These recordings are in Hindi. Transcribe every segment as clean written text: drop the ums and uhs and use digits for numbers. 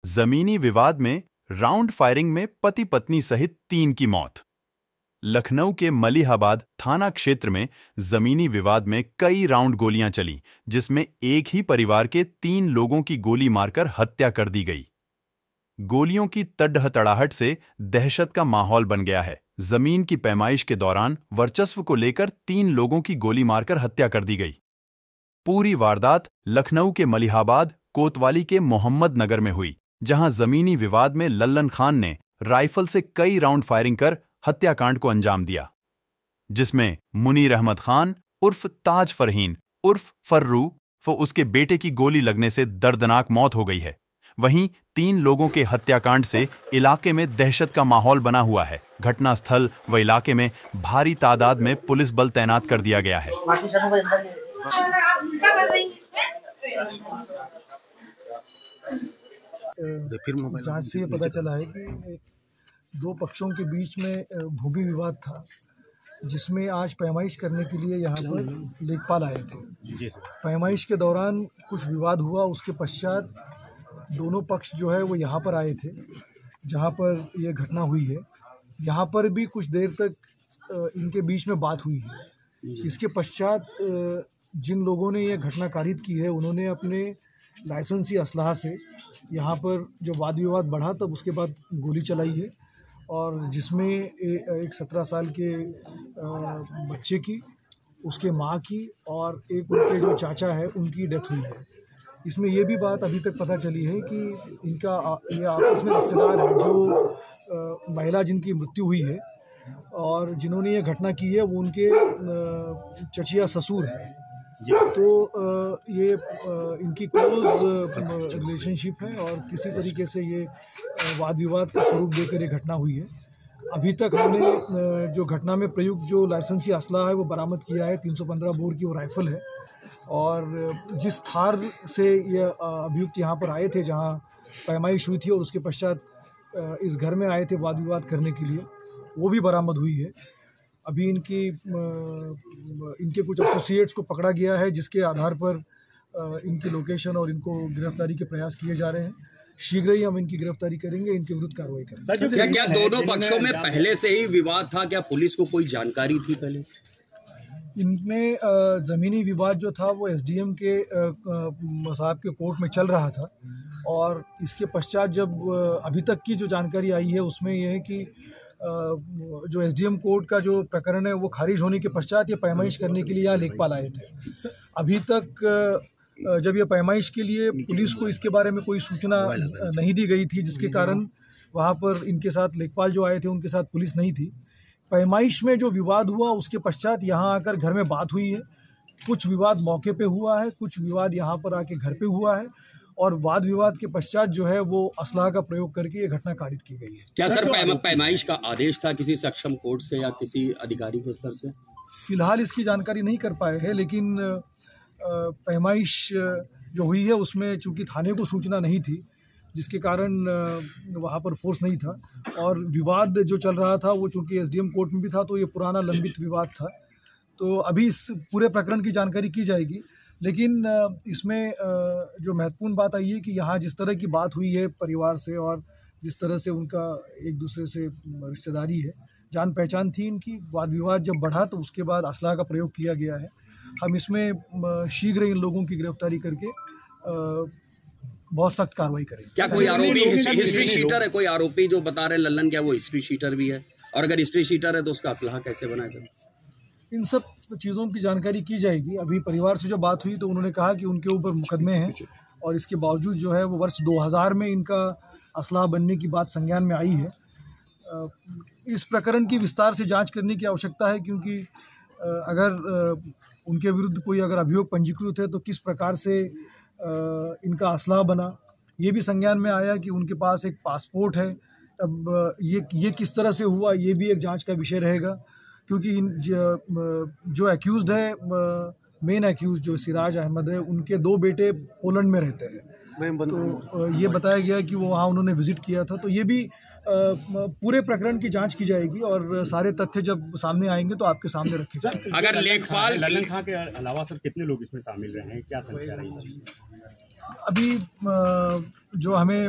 जमीनी विवाद में राउंड फायरिंग में पति पत्नी सहित 3 की मौत। लखनऊ के मलिहाबाद थाना क्षेत्र में जमीनी विवाद में कई राउंड गोलियां चली, जिसमें एक ही परिवार के 3 लोगों की गोली मारकर हत्या कर दी गई। गोलियों की तड़हड़ाहट से दहशत का माहौल बन गया है। जमीन की पैमाइश के दौरान वर्चस्व को लेकर 3 लोगों की गोली मारकर हत्या कर दी गई। पूरी वारदात लखनऊ के मलिहाबाद कोतवाली के मोहम्मद नगर में हुई, जहां जमीनी विवाद में लल्लन खान ने राइफल से कई राउंड फायरिंग कर हत्याकांड को अंजाम दिया, जिसमें मुनीर अहमद खान उर्फ ताज फरहीन उर्फ फर्रू व उसके बेटे की गोली लगने से दर्दनाक मौत हो गई है। वहीं 3 लोगों के हत्याकांड से इलाके में दहशत का माहौल बना हुआ है। घटनास्थल व इलाके में भारी तादाद में पुलिस बल तैनात कर दिया गया है। जांच से ये पता चला है कि 2 पक्षों के बीच में भूमि विवाद था, जिसमें आज पैमाइश करने के लिए यहाँ पर लेखपाल आए थे। पैमाइश के दौरान कुछ विवाद हुआ, उसके पश्चात दोनों पक्ष जो है वो यहाँ पर आए थे, जहाँ पर ये घटना हुई है। यहाँ पर भी कुछ देर तक इनके बीच में बात हुई है। इसके पश्चात जिन लोगों ने ये घटना कारित की है, उन्होंने अपने लाइसेंसी असलहा से यहाँ पर जो वाद विवाद बढ़ा, तब उसके बाद गोली चलाई है, और जिसमें एक 17 साल के बच्चे की, उसके माँ की और एक उनके जो चाचा है उनकी डेथ हुई है। इसमें ये भी बात अभी तक पता चली है कि ये आपस में रिश्तेदार है। जो महिला जिनकी मृत्यु हुई है और जिन्होंने ये घटना की है वो उनके चचिया ससुर हैं। तो ये इनकी क्लोज रिलेशनशिप है और किसी तरीके से ये वाद विवाद का स्वरूप देकर ये घटना हुई है। अभी तक हमने जो घटना में प्रयुक्त जो लाइसेंसी असला है वो बरामद किया है। 315 बोर की वो राइफल है, और जिस थार से ये अभियुक्त यहाँ पर आए थे जहाँ पैमाइश हुई थी, और उसके पश्चात इस घर में आए थे वाद विवाद करने के लिए, वो भी बरामद हुई है। अभी इनके कुछ एसोसिएट्स को पकड़ा गया है, जिसके आधार पर इनकी लोकेशन और इनको गिरफ्तारी के प्रयास किए जा रहे हैं। शीघ्र ही हम इनकी गिरफ्तारी करेंगे, इनके विरुद्ध कार्रवाई करेंगे। क्या दोनों पक्षों में पहले से ही विवाद था? क्या पुलिस को कोई जानकारी थी पहले? इनमें ज़मीनी विवाद जो था वो एसडीएम के साहब के कोर्ट में चल रहा था, और इसके पश्चात जब अभी तक की जो जानकारी आई है उसमें यह है कि जो एसडीएम कोर्ट का जो प्रकरण है वो खारिज होने के पश्चात ये पैमाइश करने के लिए यहाँ लेखपाल आए थे। अभी तक जब ये पैमाइश के लिए पुलिस को इसके बारे में कोई सूचना नहीं दी गई थी, जिसके कारण वहाँ पर इनके साथ लेखपाल जो आए थे उनके साथ पुलिस नहीं थी। पैमाइश में जो विवाद हुआ उसके पश्चात यहाँ आकर घर में बात हुई है। कुछ विवाद मौके पे हुआ है, कुछ विवाद यहाँ पर आके घर पे हुआ है, और वाद विवाद के पश्चात जो है वो असलाह का प्रयोग करके ये घटना कारित की गई है। क्या सर पैमाइश का आदेश था किसी सक्षम कोर्ट से या किसी अधिकारी के स्तर से? फिलहाल इसकी जानकारी नहीं कर पाए हैं, लेकिन पैमाइश जो हुई है उसमें चूंकि थाने को सूचना नहीं थी, जिसके कारण वहाँ पर फोर्स नहीं था, और विवाद जो चल रहा था वो चूंकि एसडीएम कोर्ट में भी था, तो ये पुराना लंबित विवाद था। तो अभी इस पूरे प्रकरण की जानकारी की जाएगी, लेकिन इसमें जो महत्वपूर्ण बात आई है कि यहाँ जिस तरह की बात हुई है परिवार से, और जिस तरह से उनका एक दूसरे से रिश्तेदारी है, जान पहचान थी इनकी, वाद विवाद जब बढ़ा तो उसके बाद असलाह का प्रयोग किया गया है। हम इसमें शीघ्र इन लोगों की गिरफ्तारी करके बहुत सख्त कार्रवाई करेंगे। क्या कोई आरोपी हिस्ट्री शीटर है? कोई आरोपी जो बता रहे लल्लन, क्या वो हिस्ट्री शीटर भी है? और अगर हिस्ट्री शीटर है तो उसका असलाह कैसे बनाया जाए? इन सब चीज़ों की जानकारी की जाएगी। अभी परिवार से जो बात हुई तो उन्होंने कहा कि उनके ऊपर मुकदमे हैं, और इसके बावजूद जो है वो वर्ष 2000 में इनका असलाह बनने की बात संज्ञान में आई है। इस प्रकरण की विस्तार से जांच करने की आवश्यकता है, क्योंकि अगर उनके विरुद्ध कोई अगर अभियोग पंजीकृत है तो किस प्रकार से इनका असलाह बना, ये भी संज्ञान में आया कि उनके पास एक पासपोर्ट है। अब ये किस तरह से हुआ, ये भी एक जांच का विषय रहेगा, क्योंकि जो एक्यूज़्ड है, मेन एक्यूज़ जो सिराज अहमद है, उनके 2 बेटे पोलैंड में रहते हैं। तो ये बताया गया कि वो वहाँ उन्होंने विजिट किया था। तो ये भी पूरे प्रकरण की जांच की जाएगी, और सारे तथ्य जब सामने आएंगे तो आपके सामने रखे जाएंगे। अगर लेखपाल लल्लन खां के अलावा सर कितने लोग इसमें शामिल रहे हैं, क्या संख्या रही? अभी जो हमें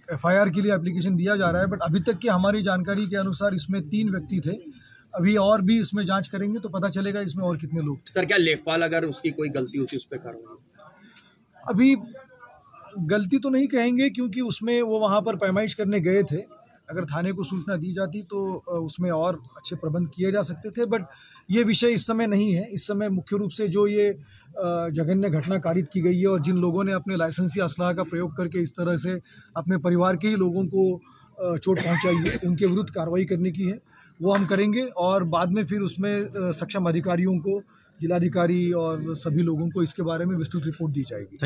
FIR के लिए एप्लीकेशन दिया जा रहा है, बट अभी तक की हमारी जानकारी के अनुसार इसमें 3 व्यक्ति थे। अभी और भी इसमें जांच करेंगे तो पता चलेगा इसमें और कितने लोग थे। सर, क्या लेखपाल अगर उसकी कोई गलती होती है उस पर कार्रवाई? अभी गलती तो नहीं कहेंगे, क्योंकि उसमें वो वहाँ पर पैमाइश करने गए थे। अगर थाने को सूचना दी जाती तो उसमें और अच्छे प्रबंध किए जा सकते थे, बट ये विषय इस समय नहीं है। इस समय मुख्य रूप से जो ये जघन्य घटना कारित की गई है और जिन लोगों ने अपने लाइसेंसी असलाह का प्रयोग करके इस तरह से अपने परिवार के ही लोगों को चोट पहुंचाई है, उनके विरुद्ध कार्रवाई करने की है, वो हम करेंगे। और बाद में फिर उसमें सक्षम अधिकारियों को, जिलाधिकारी और सभी लोगों को इसके बारे में विस्तृत रिपोर्ट दी जाएगी।